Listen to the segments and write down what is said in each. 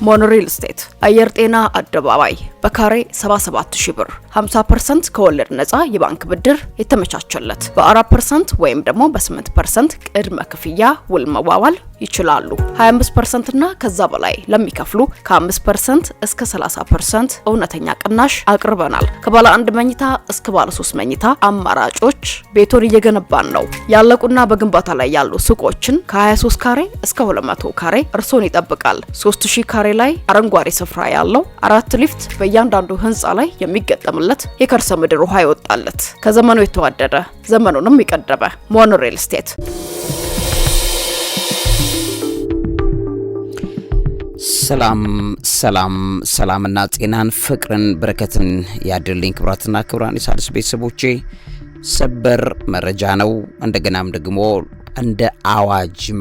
ሞኖሪል ስቴት አየር ጤና አደባባይ በካሬ 77000 ብር 50% ከወለድ ነፃ የባንክ ብድር የተመቻቸለት በ4% ወይም ደግሞ በ8% ቅድመ ክፍያ ውል መዋዋል ይችላሉ። 25% እና ከዛ በላይ ለሚከፍሉ ከ5% እስከ 30% እውነተኛ ቅናሽ አቅርበናል። ከባለ 1 መኝታ እስከ ባለ 3 መኝታ አማራጮች ቤቶን እየገነባን ነው። ያለቁና በግንባታ ላይ ያሉ ሱቆችን ከ23 ካሬ እስከ 200 ካሬ እርሶን ይጠብቃል። 3000 ካሬ ላይ አረንጓዴ ስፍራ ያለው 4 ሊፍት በእያንዳንዱ ህንፃ ላይ የሚገጠምለት የከርሰ ምድር ውሃ ይወጣለት ከዘመኑ የተዋደደ ዘመኑንም የቀደመ ሞኖሪል ስቴት። ሰላምና ጤናን ፍቅርን በረከትን ያድልኝ። ክብራትና ክብራን የሣድስ ቤተሰቦቼ ሰበር መረጃ ነው። እንደገናም ደግሞ እንደ አዋጅም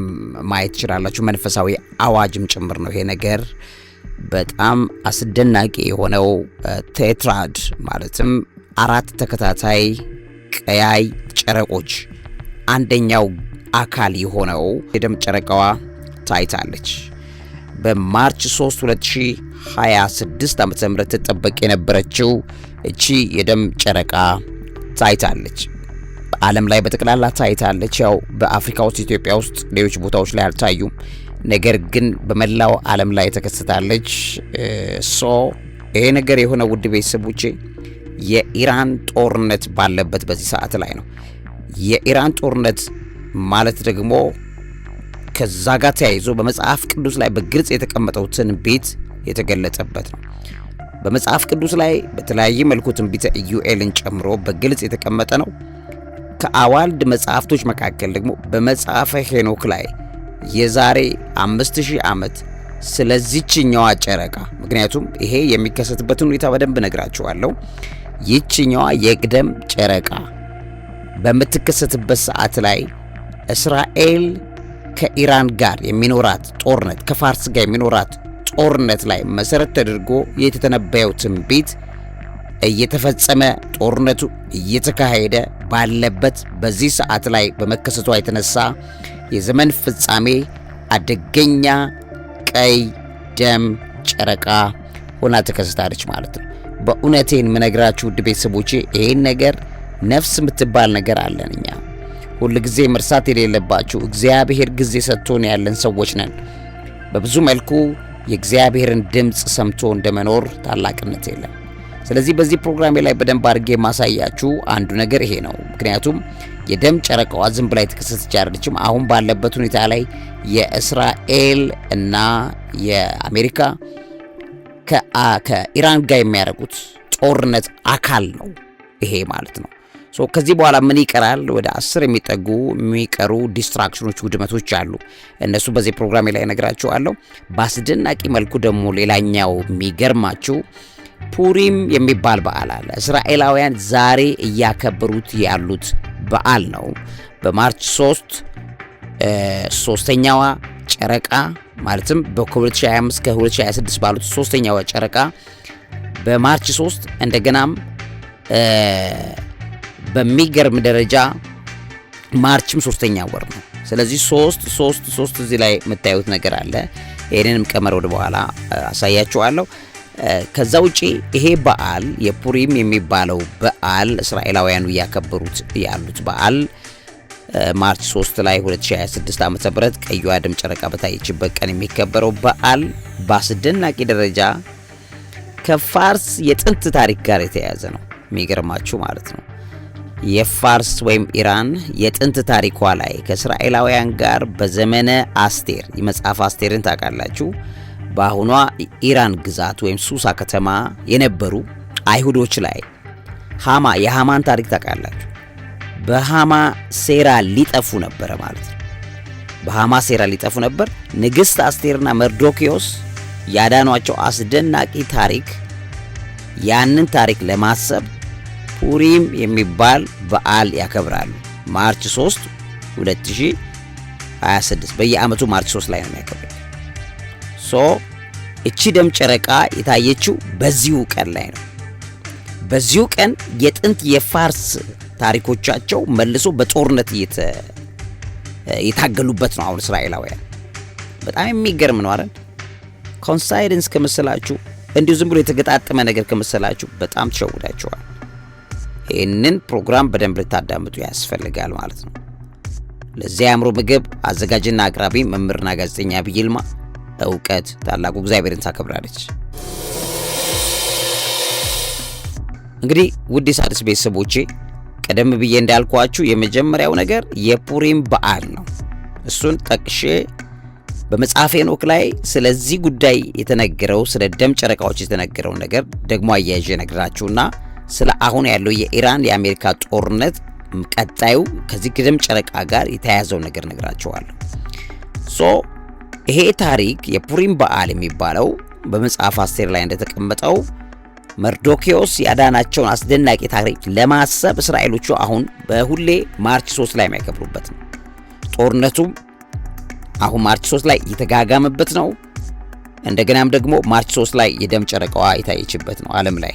ማየት ይችላላችሁ። መንፈሳዊ አዋጅም ጭምር ነው ይሄ ነገር። በጣም አስደናቂ የሆነው ቴትራድ ማለትም 4 ተከታታይ ቀያይ ጨረቆች አንደኛው አካል የሆነው የደም ጨረቃዋ ታይታለች። በማርች 3 2026 ዓ.ም ተጠበቅ የነበረችው እቺ የደም ጨረቃ ታይታለች። በዓለም ላይ በጠቅላላ ታይታለች። ያው በአፍሪካ ውስጥ፣ ኢትዮጵያ ውስጥ፣ ሌሎች ቦታዎች ላይ አልታዩም። ነገር ግን በመላው ዓለም ላይ ተከስታለች። ይሄ ነገር የሆነ ውድ ቤተሰቦቼ የኢራን ጦርነት ባለበት በዚህ ሰዓት ላይ ነው። የኢራን ጦርነት ማለት ደግሞ ከዛ ጋር ተያይዞ በመጽሐፍ ቅዱስ ላይ በግልጽ የተቀመጠው ትንቢት የተገለጸበት ነው። በመጽሐፍ ቅዱስ ላይ በተለያየ መልኩ ትንቢተ ኢዩኤልን ጨምሮ በግልጽ የተቀመጠ ነው። ከአዋልድ መጽሐፍቶች መካከል ደግሞ በመጽሐፈ ሄኖክ ላይ የዛሬ 5000 ዓመት ስለዚህኛዋ ጨረቃ፣ ምክንያቱም ይሄ የሚከሰትበትን ሁኔታ በደንብ ነግራችኋለሁ። ይህችኛዋ የቅደም ጨረቃ በምትከሰትበት ሰዓት ላይ እስራኤል ከኢራን ጋር የሚኖራት ጦርነት፣ ከፋርስ ጋር የሚኖራት ጦርነት ላይ መሰረት ተደርጎ የተተነበየው ትንቢት እየተፈጸመ ጦርነቱ እየተካሄደ ባለበት በዚህ ሰዓት ላይ በመከሰቷ የተነሳ የዘመን ፍጻሜ አደገኛ ቀይ ደም ጨረቃ ሆና ተከስታለች ማለት ነው። በእውነቴን ምነግራችሁ ውድ ቤተሰቦቼ ይሄን ነገር ነፍስ የምትባል ነገር አለን እኛ ሁሉ ጊዜ መርሳት የሌለባችሁ እግዚአብሔር ጊዜ ሰጥቶን ያለን ሰዎች ነን። በብዙ መልኩ የእግዚአብሔርን ድምጽ ሰምቶ እንደመኖር ታላቅነት የለም። ስለዚህ በዚህ ፕሮግራም ላይ በደንብ አድርጌ ማሳያችሁ አንዱ ነገር ይሄ ነው። ምክንያቱም የደም ጨረቃዋ ዝም ብላ የተከሰተች አይደለችም። አሁን ባለበት ሁኔታ ላይ የእስራኤል እና የአሜሪካ ከኢራን ጋር የሚያደርጉት ጦርነት አካል ነው ይሄ ማለት ነው። ከዚህ በኋላ ምን ይቀራል? ወደ 10 የሚቀሩ ዲስትራክሽኖች፣ ውድመቶች አሉ። እነሱ በዚህ ፕሮግራም ላይ ነግራችኋለሁ። በአስደናቂ መልኩ ደግሞ ሌላኛው የሚገርማችሁ ፑሪም የሚባል በዓል አለ። እስራኤላውያን ዛሬ እያከበሩት ያሉት በዓል ነው። በማርች 3 ሶስተኛዋ ጨረቃ ማለትም በ2025 ከ2026 ባሉት ሶስተኛዋ ጨረቃ በማርች 3 እንደገናም በሚገርም ደረጃ ማርችም 3ኛ ወር ነው። ስለዚህ 3 እዚህ ላይ የምታዩት ነገር አለ። ይሄንንም ቀመር ወደ በኋላ አሳያችኋለሁ። ከዛ ውጪ ይሄ በዓል የፑሪም የሚባለው በዓል እስራኤላውያኑ ያከበሩት ያሉት በዓል ማርች 3 ላይ 2026 ዓ.ም ቀይዋ ደም ጨረቃ በታየችበት ቀን የሚከበረው በዓል በአስደናቂ ደረጃ ከፋርስ የጥንት ታሪክ ጋር የተያያዘ ነው። የሚገርማችሁ ማለት ነው የፋርስ ወይም ኢራን የጥንት ታሪኳ ላይ ከእስራኤላውያን ጋር በዘመነ አስቴር የመጽሐፍ አስቴርን ታውቃላችሁ። በአሁኗ ኢራን ግዛት ወይም ሱሳ ከተማ የነበሩ አይሁዶች ላይ የሃማን ታሪክ ታውቃላችሁ። በሃማ ሴራ ሊጠፉ ነበር ማለት ነው። በሃማ ሴራ ሊጠፉ ነበር። ንግስት አስቴርና መርዶኪዮስ ያዳኗቸው አስደናቂ ታሪክ። ያንን ታሪክ ለማሰብ ፑሪም የሚባል በዓል ያከብራሉ። ማርች 3 2026 በየዓመቱ ማርች 3 ላይ ነው የሚያከብሩት። እቺ ደም ጨረቃ የታየችው በዚሁ ቀን ላይ ነው። በዚሁ ቀን የጥንት የፋርስ ታሪኮቻቸው መልሶ በጦርነት የታገሉበት ነው። አሁን እስራኤላውያን በጣም የሚገርም ነው አይደል? ኮንሳይደንስ ከመሰላችሁ እንዲሁ ዝም ብሎ የተገጣጠመ ነገር ከመሰላችሁ በጣም ተሸውዳችኋል። ይህንን ፕሮግራም በደንብ ልታዳምጡ ያስፈልጋል ማለት ነው። ለዚህ አእምሮ ምግብ አዘጋጅና አቅራቢ መምህርና ጋዜጠኛ ዐቢይ ይልማ። እውቀት ታላቁ እግዚአብሔርን ታከብራለች። እንግዲህ ውድ የሣድስ ቤተሰቦቼ ቀደም ብዬ እንዳልኳችሁ የመጀመሪያው ነገር የፑሪም በዓል ነው። እሱን ጠቅሼ በመጽሐፈ ሄኖክ ላይ ስለዚህ ጉዳይ የተነገረው ስለ ደም ጨረቃዎች የተነገረው ነገር ደግሞ አያይዤ ነግራችሁና ስለ አሁን ያለው የኢራን የአሜሪካ ጦርነት ቀጣዩ ከዚህ ደም ጨረቃ ጋር የተያያዘው ነገር ነግራችኋለሁ። ይሄ ታሪክ የፑሪም በዓል የሚባለው በመጽሐፍ አስቴር ላይ እንደተቀመጠው መርዶኪዮስ ያዳናቸውን አስደናቂ ታሪክ ለማሰብ እስራኤሎቹ አሁን በሁሌ ማርች 3 ላይ የሚያከብሩበት ነው። ጦርነቱም አሁን ማርች 3 ላይ የተጋጋመበት ነው። እንደገናም ደግሞ ማርች 3 ላይ የደም ጨረቃዋ የታየችበት ነው ዓለም ላይ።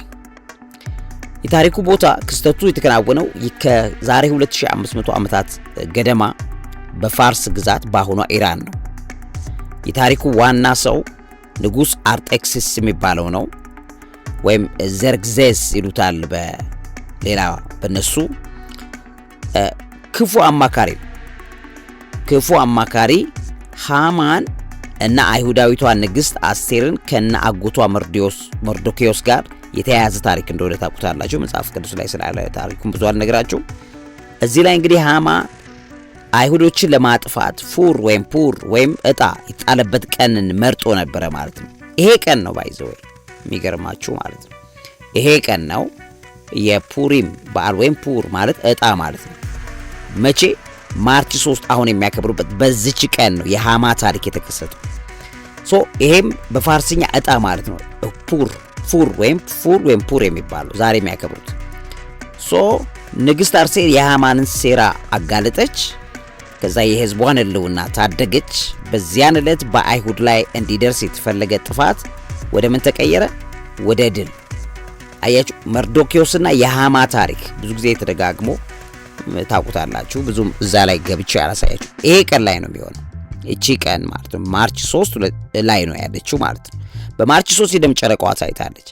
የታሪኩ ቦታ ክስተቱ የተከናወነው ከዛሬ 2500 ዓመታት ገደማ በፋርስ ግዛት በአሁኗ ኢራን ነው። የታሪኩ ዋና ሰው ንጉስ አርጤክስስ የሚባለው ነው፣ ወይም ዘርግዜስ ይሉታል በሌላ በነሱ። ክፉ አማካሪ ሃማን እና አይሁዳዊቷ ንግስት አስቴርን ከነ አጎቷ መርዶኪዮስ ጋር የተያያዘ ታሪክ እንደሆነ ታውቁታላችሁ። መጽሐፍ ቅዱስ ላይ ስላለ ታሪኩን ብዙ አልነግራችሁም። እዚህ ላይ እንግዲህ ሃማ አይሁዶችን ለማጥፋት ፑር ወይም እጣ የጣለበት ቀንን መርጦ ነበረ ማለት ነው። ይሄ ቀን ነው ባይዘው የሚገርማችሁ ማለት ነው። ይሄ ቀን ነው የፑሪም በዓል ወይም ፑር ማለት እጣ ማለት ነው። መቼ? ማርች 3 አሁን የሚያከብሩበት በዚች ቀን ነው የሃማ ታሪክ የተከሰተው። ይሄም በፋርስኛ እጣ ማለት ነው። ፑር ወይም ፑር የሚባለው ዛሬ የሚያከብሩት። ንግስት አስቴር የሃማንን ሴራ አጋለጠች። ከዛ የህዝቧን ህልውና ታደገች። በዚያን ዕለት በአይሁድ ላይ እንዲደርስ የተፈለገ ጥፋት ወደ ምን ተቀየረ? ወደ ድል። አያችሁ፣ መርዶኪዮስና የሃማ ታሪክ ብዙ ጊዜ ተደጋግሞ ታውቁታላችሁ። ብዙም እዛ ላይ ገብቼ ያላሳያችሁ። ይሄ ቀን ላይ ነው የሚሆነው። እቺ ቀን ማለት ነው ማርች 3 ላይ ነው ያለችው ማለት ነው። በማርች 3 የደም ጨረቃዋ ታይታለች።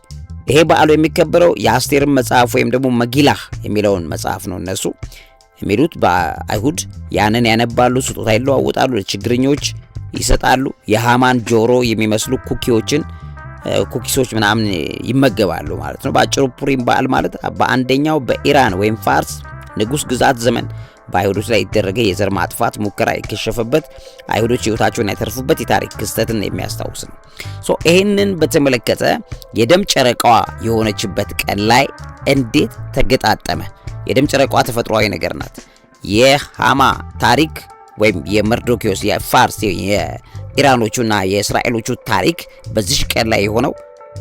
ይሄ በዓሉ የሚከበረው የአስቴርን መጽሐፍ ወይም ደግሞ መጊላህ የሚለውን መጽሐፍ ነው እነሱ የሚሉት። በአይሁድ ያንን ያነባሉ፣ ስጦታ ይለዋወጣሉ፣ ለችግረኞች ይሰጣሉ። የሃማን ጆሮ የሚመስሉ ኩኪሶች ምናምን ይመገባሉ ማለት ነው። በአጭሩ ፑሪም በዓል ማለት በአንደኛው በኢራን ወይም ፋርስ ንጉስ ግዛት ዘመን በአይሁዶች ላይ የተደረገ የዘር ማጥፋት ሙከራ የከሸፈበት፣ አይሁዶች ሕይወታቸውን ያተርፉበት የታሪክ ክስተትን የሚያስታውስ ነው። ይህንን በተመለከተ የደም ጨረቃዋ የሆነችበት ቀን ላይ እንዴት ተገጣጠመ? የደም ጨረቃዋ ተፈጥሯዊ ነገር ናት። የሃማ ታሪክ ወይም የመርዶኪዮስ የፋርስ የኢራኖቹና የእስራኤሎቹ ታሪክ በዚህ ቀን ላይ የሆነው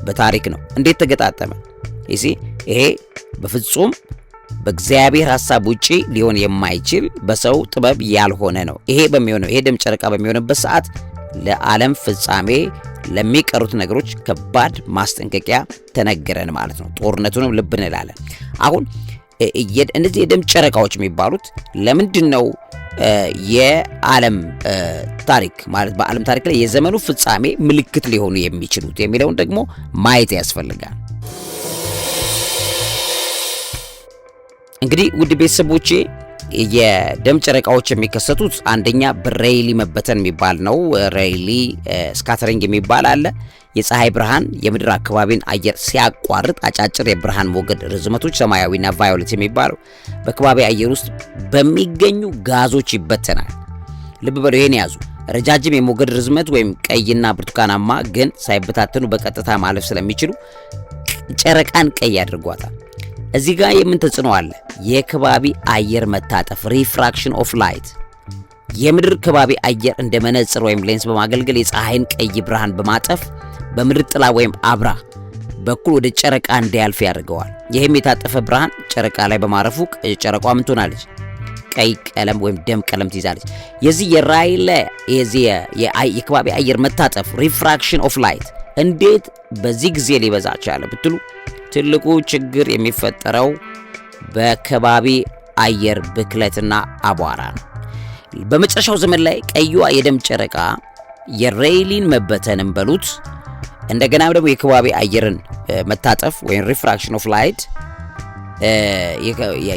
በታሪክ ነው። እንዴት ተገጣጠመ? ይሄ በፍጹም በእግዚአብሔር ሐሳብ ውጪ ሊሆን የማይችል በሰው ጥበብ ያልሆነ ነው። ይሄ ደም ጨረቃ በሚሆንበት ሰዓት ለዓለም ፍጻሜ ለሚቀሩት ነገሮች ከባድ ማስጠንቀቂያ ተነገረን ማለት ነው። ጦርነቱንም ልብ እንላለን። አሁን እነዚህ የደም ጨረቃዎች የሚባሉት ለምንድን ነው የዓለም ታሪክ ማለት በዓለም ታሪክ ላይ የዘመኑ ፍጻሜ ምልክት ሊሆኑ የሚችሉት የሚለውን ደግሞ ማየት ያስፈልጋል። እንግዲህ ውድ ቤተሰቦቼ የደም ጨረቃዎች የሚከሰቱት አንደኛ በሬይሊ መበተን የሚባል ነው። ሬይሊ ስካተሪንግ የሚባል አለ። የፀሐይ ብርሃን የምድር አካባቢን አየር ሲያቋርጥ አጫጭር የብርሃን ሞገድ ርዝመቶች ሰማያዊና ቫዮሌት የሚባሉ በከባቢ አየር ውስጥ በሚገኙ ጋዞች ይበተናል። ልብ በሉ፣ ይሄን ያዙ። ረጃጅም የሞገድ ርዝመት ወይም ቀይና ብርቱካናማ ግን ሳይበታተኑ በቀጥታ ማለፍ ስለሚችሉ ጨረቃን ቀይ ያድርጓታል። እዚህ ጋር የምን ተጽዕኖ አለ? የከባቢ አየር መታጠፍ ሪፍራክሽን ኦፍ ላይት። የምድር ከባቢ አየር እንደ መነጽር ወይም ሌንስ በማገልገል የፀሐይን ቀይ ብርሃን በማጠፍ በምድር ጥላ ወይም አብራ በኩል ወደ ጨረቃ እንዲያልፍ ያደርገዋል። ይህም የታጠፈ ብርሃን ጨረቃ ላይ በማረፉ ጨረቃዋ ምን ትሆናለች? ቀይ ቀለም ወይም ደም ቀለም ትይዛለች። የዚህ የራይለ የከባቢ አየር መታጠፍ ሪፍራክሽን ኦፍ ላይት እንዴት በዚህ ጊዜ ሊበዛ ቻለ ብትሉ ትልቁ ችግር የሚፈጠረው በከባቢ አየር ብክለትና አቧራ ነው። በመጨረሻው ዘመን ላይ ቀይዋ የደም ጨረቃ የሬይሊን መበተንም በሉት እንደገናም ደግሞ የከባቢ አየርን መታጠፍ ወይም ሪፍራክሽን ኦፍ ላይት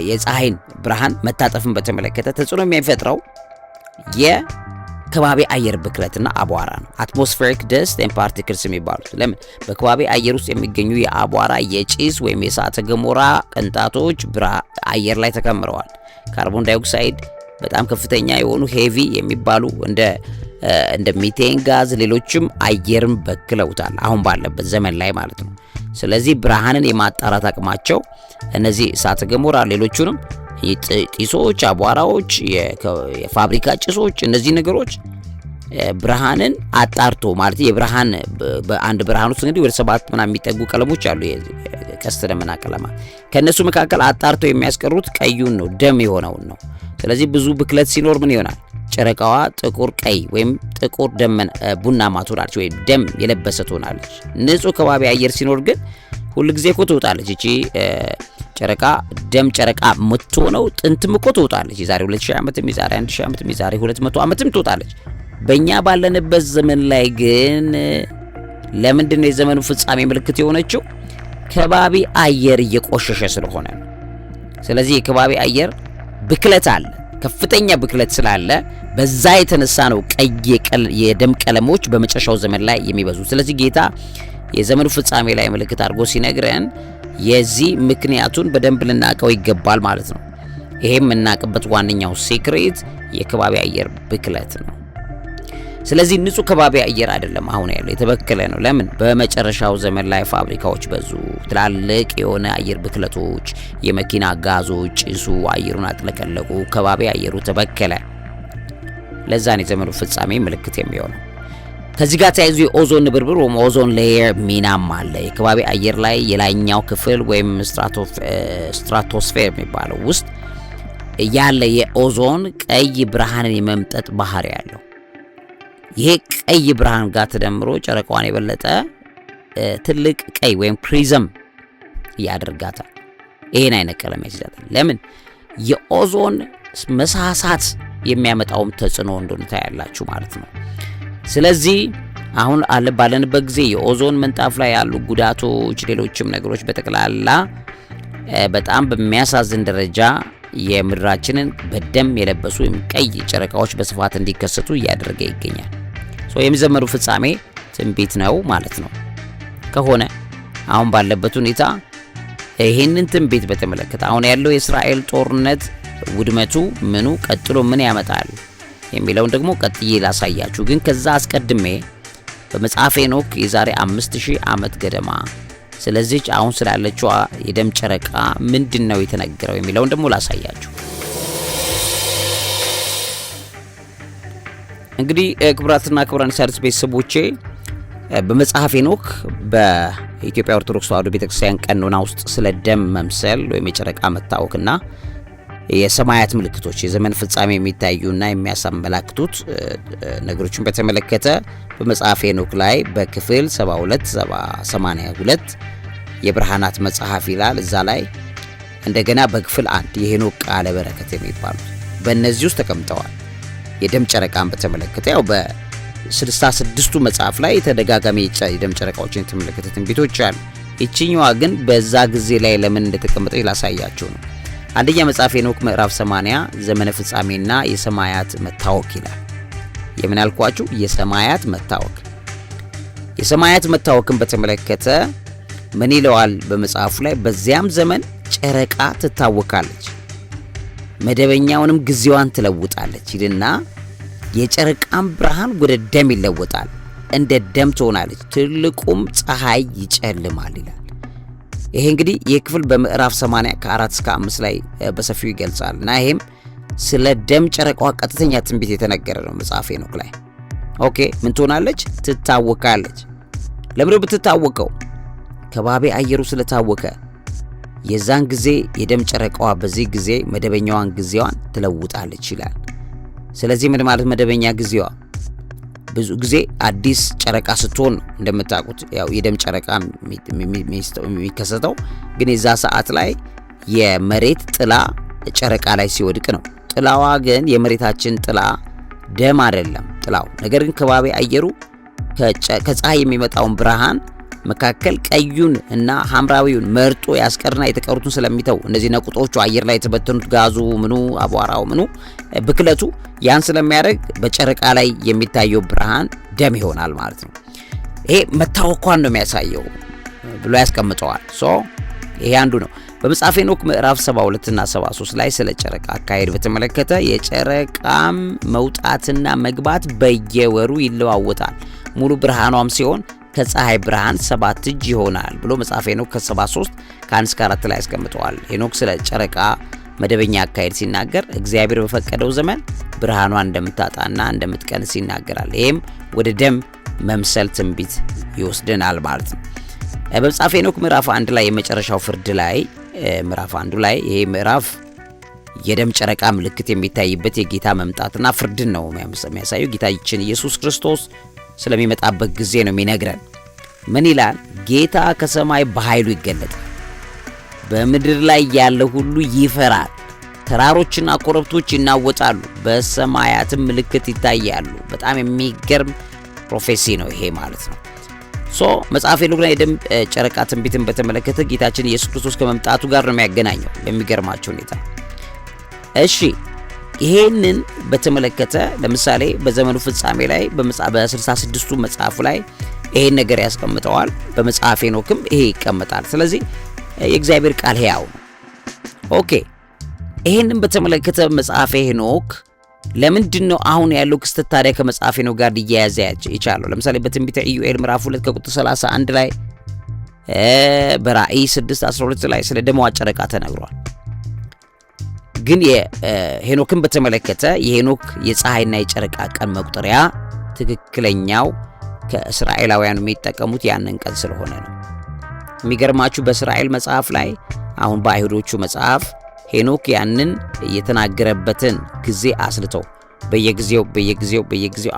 የፀሐይን ብርሃን መታጠፍን በተመለከተ ተጽዕኖ የሚፈጥረው የከባቢ አየር ብክለትና አቧራ ነው። አትሞስፌሪክ ደስት ኤንድ ፓርቲክልስ የሚባሉት ለምን በከባቢ አየር ውስጥ የሚገኙ የአቧራ የጭስ ወይም የእሳተ ገሞራ ቅንጣቶች አየር ላይ ተከምረዋል። ካርቦን ዳይኦክሳይድ በጣም ከፍተኛ የሆኑ ሄቪ የሚባሉ እንደ ሚቴን ጋዝ ሌሎችም አየርን በክለውታል አሁን ባለበት ዘመን ላይ ማለት ነው። ስለዚህ ብርሃንን የማጣራት አቅማቸው እነዚህ እሳተ ገሞራ ሌሎቹንም ጢሶች፣ አቧራዎች፣ የፋብሪካ ጭሶች እነዚህ ነገሮች ብርሃንን አጣርቶ ማለት የብርሃን በአንድ ብርሃን ውስጥ እንግዲህ ወደ 7 ምናምን የሚጠጉ ቀለሞች አሉ የቀስተ ደመና ቀለማት ከነሱ መካከል አጣርቶ የሚያስቀሩት ቀዩን ነው ደም የሆነውን ነው። ስለዚህ ብዙ ብክለት ሲኖር ምን ይሆናል? ጨረቃዋ ጥቁር ቀይ ወይም ጥቁር ደመና ቡናማ ትሆናለች ወይም ደም የለበሰ ትሆናለች። ንጹህ ከባቢ አየር ሲኖር ግን ሁሉ ጊዜ እኮ ትወጣለች። እቺ ጨረቃ ደም ጨረቃ የምትሆነው ጥንትም እኮ ትወጣለች። የዛሬ 2000 ዓመትም የዛሬ 1000 ዓመትም የዛሬ 200 ዓመትም ትወጣለች። በእኛ ባለንበት ዘመን ላይ ግን ለምንድን ነው የዘመኑ ፍጻሜ ምልክት የሆነችው? ከባቢ አየር እየቆሸሸ ስለሆነ ነው። ስለዚህ የከባቢ አየር ብክለት አለ፣ ከፍተኛ ብክለት ስላለ በዛ የተነሳ ነው ቀይ የደም ቀለሞች በመጨረሻው ዘመን ላይ የሚበዙ። ስለዚህ ጌታ የዘመኑ ፍጻሜ ላይ ምልክት አድርጎ ሲነግረን የዚህ ምክንያቱን በደንብ ልናቀው ይገባል ማለት ነው። ይሄም የምናቅበት ዋነኛው ሴክሬት የከባቢ አየር ብክለት ነው። ስለዚህ ንጹህ ከባቢ አየር አይደለም አሁን ያለው፣ የተበከለ ነው። ለምን? በመጨረሻው ዘመን ላይ ፋብሪካዎች በዙ፣ ትላልቅ የሆነ አየር ብክለቶች፣ የመኪና ጋዞች ጭሱ አየሩን አጥለቀለቁ፣ ከባቢ አየሩ ተበከለ። ለዛ ነው የዘመኑ ፍጻሜ ምልክት የሚሆነው። ከዚህ ጋር ተያይዞ የኦዞን ንብርብር ወይም ኦዞን ሌየር ሚናም አለ። የከባቢ አየር ላይ የላይኛው ክፍል ወይም ስትራቶስፌር የሚባለው ውስጥ ያለ የኦዞን ቀይ ብርሃንን የመምጠጥ ባህሪ ያለው ይሄ ቀይ ብርሃን ጋር ተደምሮ ጨረቃዋን የበለጠ ትልቅ ቀይ ወይም ፕሪዝም ያደርጋታል። ይሄን አይነት ቀለም ያስይዛታል። ለምን? የኦዞን መሳሳት የሚያመጣውም ተጽዕኖ እንደሆነ ታያላችሁ ማለት ነው። ስለዚህ አሁን ባለንበት ጊዜ የኦዞን ምንጣፍ ላይ ያሉ ጉዳቶች፣ ሌሎችም ነገሮች በጠቅላላ በጣም በሚያሳዝን ደረጃ የምድራችንን በደም የለበሱ ቀይ ጨረቃዎች በስፋት እንዲከሰቱ እያደረገ ይገኛል። የሚዘመሩ ፍጻሜ ትንቢት ነው ማለት ነው። ከሆነ አሁን ባለበት ሁኔታ ይሄንን ትንቢት በተመለከተ አሁን ያለው የእስራኤል ጦርነት ውድመቱ ምኑ ቀጥሎ ምን ያመጣል የሚለውን ደግሞ ቀጥዬ ላሳያችሁ። ግን ከዛ አስቀድሜ በመጽሐፈ ሄኖክ የዛሬ 5000 ዓመት ገደማ ስለዚህ አሁን ስላለችዋ የደም ጨረቃ ምንድነው የተነገረው የሚለውን ደግሞ ላሳያችሁ። እንግዲህ ክቡራትና ክቡራን ሣድስ ቤተሰቦቼ በመጽሐፈ ሄኖክ በኢትዮጵያ ኦርቶዶክስ ተዋሕዶ ቤተክርስቲያን ቀኖና ውስጥ ስለ ደም መምሰል ወይም የጨረቃ መታወክና የሰማያት ምልክቶች የዘመን ፍጻሜ የሚታዩና የሚያሳመላክቱት ነገሮችን በተመለከተ በመጽሐፈ ሄኖክ ላይ በክፍል 7282 የብርሃናት መጽሐፍ ይላል። እዛ ላይ እንደገና በክፍል 1 የሄኖክ ቃለ በረከት የሚባሉት በእነዚህ ውስጥ ተቀምጠዋል። የደም ጨረቃን በተመለከተ ያው በ66ቱ መጽሐፍ ላይ ተደጋጋሚ የደም ጨረቃዎችን የተመለከተ ትንቢቶች አሉ። እቺኛዋ ግን በዛ ጊዜ ላይ ለምን እንደተቀመጠች ላሳያችሁ ነው። አንደኛ መጽሐፈ ሄኖክ ምዕራፍ 80 ዘመነ ፍጻሜና የሰማያት መታወክ ይላል። የምን አልኳችሁ? የሰማያት መታወክ። የሰማያት መታወክን በተመለከተ ምን ይለዋል በመጽሐፉ ላይ? በዚያም ዘመን ጨረቃ ትታወካለች፣ መደበኛውንም ጊዜዋን ትለውጣለች ይልና የጨረቃም ብርሃን ወደ ደም ይለወጣል፣ እንደ ደም ትሆናለች፣ ትልቁም ፀሐይ ይጨልማል ይላል። ይሄ እንግዲህ የክፍል በምዕራፍ 80 ከ4 እስከ 5 ላይ በሰፊው ይገልጻል እና ይሄም ስለ ደም ጨረቃዋ ቀጥተኛ ትንቢት የተነገረ ነው መጽሐፈ ሄኖክ ላይ። ኦኬ ምን ትሆናለች? ትታወካለች። ለምን ብትታወቀው? ከባቢ አየሩ ስለታወከ የዛን ጊዜ የደም ጨረቃዋ በዚህ ጊዜ መደበኛዋን ጊዜዋን ትለውጣለች ይላል። ስለዚህ ምን ማለት መደበኛ ጊዜዋ? ብዙ ጊዜ አዲስ ጨረቃ ስትሆን እንደምታውቁት ያው የደም ጨረቃ የሚከሰተው ግን የዛ ሰዓት ላይ የመሬት ጥላ ጨረቃ ላይ ሲወድቅ ነው። ጥላዋ ግን የመሬታችን ጥላ ደም አይደለም ጥላው። ነገር ግን ከባቢ አየሩ ከፀሐይ የሚመጣውን ብርሃን መካከል ቀዩን እና ሐምራዊውን መርጦ ያስቀርና የተቀሩትን ስለሚተው እነዚህ ነቁጦቹ አየር ላይ የተበተኑት ጋዙ ምኑ አቧራው ምኑ ብክለቱ ያን ስለሚያደርግ በጨረቃ ላይ የሚታየው ብርሃን ደም ይሆናል ማለት ነው። ይሄ መታወኳን ነው የሚያሳየው ብሎ ያስቀምጠዋል። ይሄ አንዱ ነው። በመጽሐፈ ሄኖክ ምዕራፍ 72 እና 73 ላይ ስለ ጨረቃ አካሄድ በተመለከተ የጨረቃም መውጣትና መግባት በየወሩ ይለዋወጣል፣ ሙሉ ብርሃኗም ሲሆን ከፀሐይ ብርሃን 7 እጅ ይሆናል ብሎ መጽሐፈ ሄኖክ ከ73 ከ1-4 ላይ ያስቀምጠዋል። ሄኖክ ስለ ጨረቃ መደበኛ አካሄድ ሲናገር እግዚአብሔር በፈቀደው ዘመን ብርሃኗን እንደምታጣና እንደምትቀንስ ይናገራል። ይሄም ወደ ደም መምሰል ትንቢት ይወስደናል ማለት ነው። በመጽሐፈ ሄኖክ ምዕራፍ 1 ላይ የመጨረሻው ፍርድ ላይ ምዕራፍ 1 ላይ ይሄ ምዕራፍ የደም ጨረቃ ምልክት የሚታይበት የጌታ መምጣትና ፍርድን ነው የሚያሳየው። ጌታችን ኢየሱስ ክርስቶስ ስለሚመጣበት ጊዜ ነው የሚነግረን። ምን ይላል? ጌታ ከሰማይ በኃይሉ ይገለጣል፣ በምድር ላይ ያለ ሁሉ ይፈራል፣ ተራሮችና ኮረብቶች ይናወጣሉ፣ በሰማያትም ምልክት ይታያሉ። በጣም የሚገርም ፕሮፌሲ ነው ይሄ ማለት ነው። መጽሐፈ ሄኖክ ላይ የደም ጨረቃ ትንቢትን በተመለከተ ጌታችን ኢየሱስ ክርስቶስ ከመምጣቱ ጋር ነው የሚያገናኘው በሚገርማቸው ሁኔታ። እሺ ይሄንን በተመለከተ ለምሳሌ በዘመኑ ፍጻሜ ላይ በ66ቱ መጽሐፉ ላይ ይሄን ነገር ያስቀምጠዋል። በመጽሐፈ ሄኖክም ይሄ ይቀመጣል። ስለዚህ የእግዚአብሔር ቃል ሕያው ነው። ኦኬ ይሄንን በተመለከተ መጽሐፈ ሄኖክ ለምንድን ነው አሁን ያለው ክስተት ታዲያ ከመጽሐፈ ሄኖክ ጋር ሊያያዝ የቻለው? ለምሳሌ በትንቢተ ኢዩኤል ምዕራፍ 2 ከቁጥር 31 ላይ በራእይ 6:12 ላይ ስለ ደሟ ጨረቃ ተነግሯል። ግን የሄኖክን በተመለከተ የሄኖክ የፀሐይና የጨረቃ ቀን መቁጠሪያ ትክክለኛው ከእስራኤላውያኑ የሚጠቀሙት ያንን ቀን ስለሆነ ነው። የሚገርማችሁ በእስራኤል መጽሐፍ ላይ አሁን በአይሁዶቹ መጽሐፍ ሄኖክ ያንን የተናገረበትን ጊዜ አስልተው በየጊዜው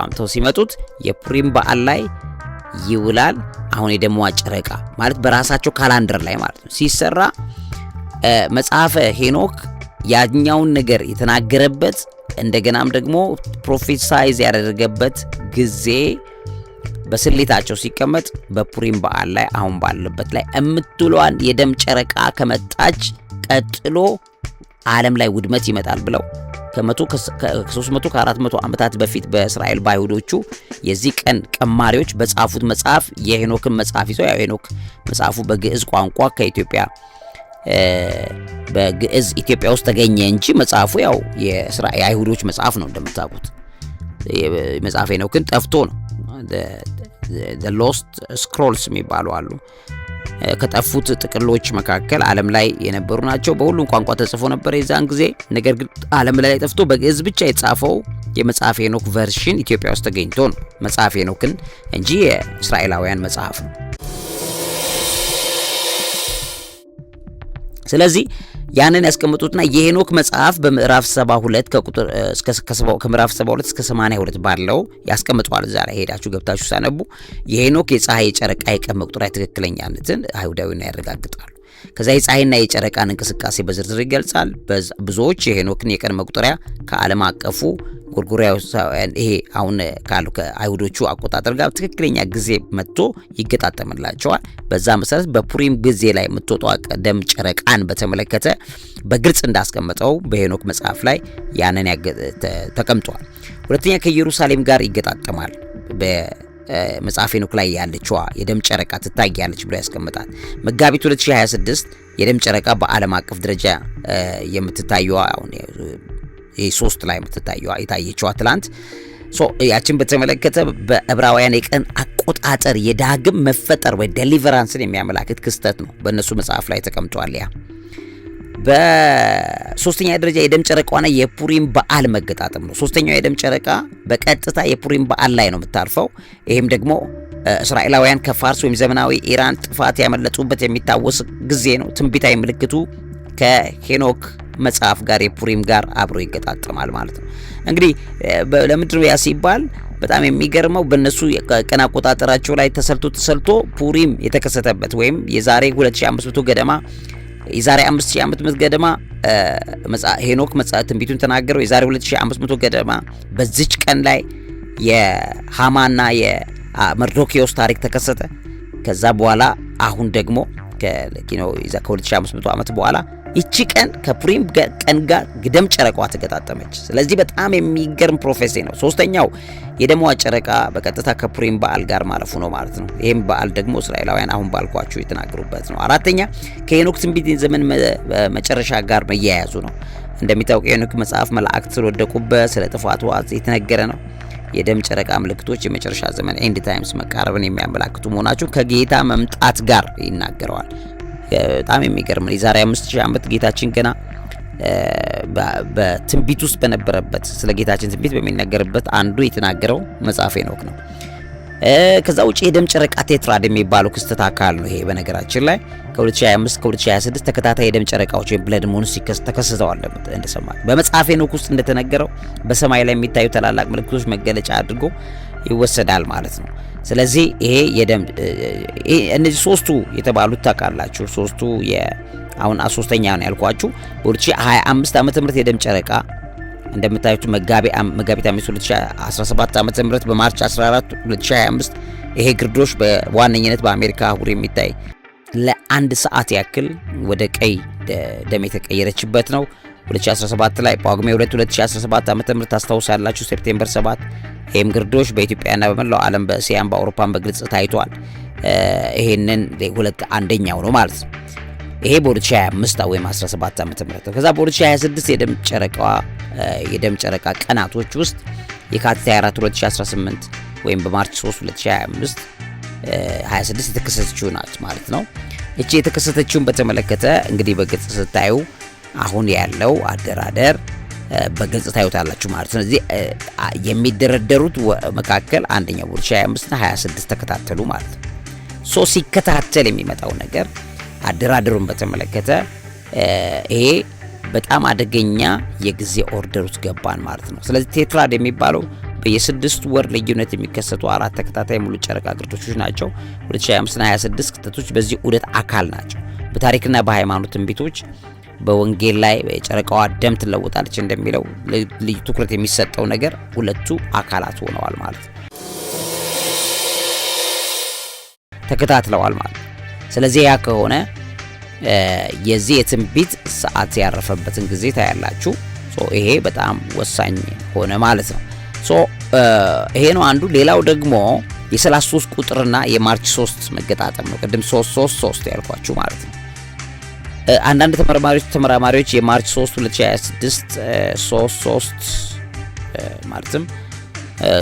አምተው ሲመጡት የፑሪም በዓል ላይ ይውላል። አሁን የደሟ ጨረቃ ማለት በራሳቸው ካላንደር ላይ ማለት ነው ሲሰራ መጽሐፈ ሄኖክ ያኛውን ነገር የተናገረበት እንደገናም ደግሞ ፕሮፌሳይዝ ያደረገበት ጊዜ በስሌታቸው ሲቀመጥ በፑሪም በዓል ላይ አሁን ባለበት ላይ እምትውሏን የደም ጨረቃ ከመጣች ቀጥሎ ዓለም ላይ ውድመት ይመጣል ብለው ከ300 ከ400 ዓመታት በፊት በእስራኤል ባይሁዶቹ የዚህ ቀን ቀማሪዎች በጻፉት መጽሐፍ የሄኖክን መጽሐፍ ይዘው ያው ሄኖክ መጽሐፉ በግዕዝ ቋንቋ ከኢትዮጵያ በግዕዝ ኢትዮጵያ ውስጥ ተገኘ እንጂ መጽሐፉ ያው የአይሁዶች መጽሐፍ ነው እንደምታውቁት። መጽሐፈ ሄኖክን ጠፍቶ ነው the lost scrolls የሚባሉ አሉ። ከጠፉት ጥቅሎች መካከል ዓለም ላይ የነበሩ ናቸው። በሁሉም ቋንቋ ተጽፎ ነበር የዛን ጊዜ። ነገር ግን ዓለም ላይ ጠፍቶ በግዕዝ ብቻ የተጻፈው የመጽሐፈ ሄኖክ ቨርሽን ኢትዮጵያ ውስጥ ተገኝቶ ነው መጽሐፈ ሄኖክን እንጂ የእስራኤላውያን መጽሐፍ ነው። ስለዚህ ያንን ያስቀምጡትና የሄኖክ መጽሐፍ በምዕራፍ 72 ከቁጥር ከምዕራፍ 72 እስከ 82 ባለው ያስቀምጧል። እዛ ላይ ሄዳችሁ ገብታችሁ ሳነቡ የሄኖክ የፀሐይ የጨረቃ የቀን መቁጠሪያ ትክክለኛነትን አይሁዳዊና ያረጋግጣሉ። ከዛ የፀሐይና የጨረቃን እንቅስቃሴ በዝርዝር ይገልጻል። ብዙዎች የሄኖክን የቀን መቁጠሪያ ከዓለም አቀፉ ጎርጎሪያውያን ይሄ አሁን ካሉ ከአይሁዶቹ አቆጣጠር ጋር ትክክለኛ ጊዜ መጥቶ ይገጣጠምላቸዋል። በዛ መሰረት በፑሪም ጊዜ ላይ የምትወጣው ደም ጨረቃን በተመለከተ በግልጽ እንዳስቀመጠው በሄኖክ መጽሐፍ ላይ ያንን ተቀምጧል። ሁለተኛ ከኢየሩሳሌም ጋር ይገጣጠማል። በመጽሐፈ ሄኖክ ላይ ያለችዋ የደም ጨረቃ ትታያለች ብሎ ያስቀምጣል። መጋቢት 2026 የደም ጨረቃ በዓለም አቀፍ ደረጃ የምትታየዋ አሁን የ3 ላይ የምትታየዋ የታየችው አትላንት ያችን በተመለከተ በዕብራውያን የቀን አቆጣጠር የዳግም መፈጠር ወይ ዴሊቨራንስን የሚያመላክት ክስተት ነው። በእነሱ መጽሐፍ ላይ ተቀምጧል። ያ በሶስተኛ ደረጃ የደም ጨረቃና የፑሪም በዓል መገጣጠም ነው። ሶስተኛው የደም ጨረቃ በቀጥታ የፑሪም በዓል ላይ ነው የምታርፈው። ይሄም ደግሞ እስራኤላውያን ከፋርስ ወይም ዘመናዊ ኢራን ጥፋት ያመለጡበት የሚታወስ ጊዜ ነው። ትንቢታዊ ምልክቱ ከሄኖክ መጽሐፍ ጋር የፑሪም ጋር አብሮ ይገጣጠማል ማለት ነው። እንግዲህ ለምንድን ነው ያ ሲባል በጣም የሚገርመው በእነሱ ቀን አቆጣጠራቸው ላይ ተሰልቶ ፑሪም የተከሰተበት ወይም የዛሬ 2500 ገደማ የዛሬ 5000 ዓመት ገደማ ሄኖክ ትንቢቱን ተናገረው። የዛሬ 2500 ገደማ በዚች ቀን ላይ የሃማና መርዶኪዮስ ታሪክ ተከሰተ። ከዛ በኋላ አሁን ደግሞ ከ2500 ዓመት በኋላ ይቺ ቀን ከፑሪም ቀን ጋር ግደም ጨረቃዋ ተገጣጠመች። ስለዚህ በጣም የሚገርም ፕሮፌሲ ነው። ሶስተኛው የደሟ ጨረቃ በቀጥታ ከፑሪም በዓል ጋር ማለፉ ነው ማለት ነው። ይህም በዓል ደግሞ እስራኤላውያን አሁን ባልኳችሁ የተናገሩበት ነው። አራተኛ ከሄኖክ ትንቢት ዘመን መጨረሻ ጋር መያያዙ ነው። እንደሚታወቀው የሄኖክ መጽሐፍ መላእክት ስለወደቁበት ስለ ጥፋቱ የተነገረ ነው። የደም ጨረቃ ምልክቶች የመጨረሻ ዘመን ኤንድ ታይምስ መቃረብን የሚያመላክቱ መሆናቸው ከጌታ መምጣት ጋር ይናገረዋል። በጣም የሚገርም ነው። የዛሬ 5000 ዓመት ጌታችን ገና በትንቢት ውስጥ በነበረበት ስለ ጌታችን ትንቢት በሚነገርበት አንዱ የተናገረው መጽሐፈ ሄኖክ ነው። ከዛ ውጪ የደም ጨረቃ ቴትራድ የሚባለው ክስተት አካል ነው። ይሄ በነገራችን ላይ ከ2025 ከ2026 ተከታታይ የደም ጨረቃዎች ብለድ ሙንስ ተከስተዋል እንደሰማል። በመጽሐፈ ሄኖክ ውስጥ እንደተነገረው በሰማይ ላይ የሚታዩ ታላላቅ ምልክቶች መገለጫ አድርጎ ይወሰዳል ማለት ነው። ስለዚህ ይሄ የደም እነዚህ ሶስቱ የተባሉት ታውቃላችሁ። ሶስቱ አሁን ሶስተኛ ነው ያልኳችሁ በ2025 ዓመተ ምህረት የደም ጨረቃ እንደምታዩት መጋቢት 5 2017 ዓመተ ምህረት በማርች 14 2025 ይሄ ግርዶሽ በዋነኝነት በአሜሪካ አህጉር የሚታይ ለአንድ ሰዓት ያክል ወደ ቀይ ደም የተቀየረችበት ነው። 2017 ላይ ጳጉሜ 2 2017 ዓመተ ምህረት ታስታውሳላችሁ። ሴፕቴምበር 7 ይሄም ግርዶሽ በኢትዮጵያና በመላው ዓለም በእስያም በአውሮፓም በግልጽ ታይቷል። ይሄንን ሁለት አንደኛው ነው ማለት ነው። ይሄ በ2025 ወይም 17 ዓመተ ምህረት ነው። ከዛ በ2026 የደም ጨረቃ ቀናቶች ውስጥ የካቲት 24 2018 ወይም በማርች 3 2025 26 የተከሰተችው ናት ማለት ነው። እቺ የተከሰተችውን በተመለከተ እንግዲህ በግልጽ ስታዩ አሁን ያለው አደራደር በግልጽ ታዩታላችሁ ማለት ነው። እዚህ የሚደረደሩት መካከል አንደኛው 2025 እና 26 ተከታተሉ ማለት ነው። ሲከታተል የሚመጣው ነገር አደራደሩን በተመለከተ ይሄ በጣም አደገኛ የጊዜ ኦርደር ውስጥ ገባን ማለት ነው። ስለዚህ ቴትራድ የሚባለው በየ6 ወር ልዩነት የሚከሰቱ 4 ተከታታይ ሙሉ ጨረቃ ግርዶሾች ናቸው። 2025 እና 26 ክስተቶች በዚህ ዑደት አካል ናቸው። በታሪክና በሃይማኖት ትንቢቶች በወንጌል ላይ ጨረቃዋ ደም ትለውጣለች እንደሚለው ልዩ ትኩረት የሚሰጠው ነገር ሁለቱ አካላት ሆነዋል ማለት ነው። ተከታትለዋል ማለት ነው። ስለዚህ ያ ከሆነ የዚህ የትንቢት ሰዓት ያረፈበትን ጊዜ ታያላችሁ። ይሄ በጣም ወሳኝ ሆነ ማለት ነው። ይሄ ነው አንዱ። ሌላው ደግሞ የ33 ቁጥርና የማርች 3 መገጣጠም ነው። ቅድም 333 ያልኳችሁ ማለት ነው። አንዳንድ ተመራማሪዎች የማርች 3 2026 33 ማለትም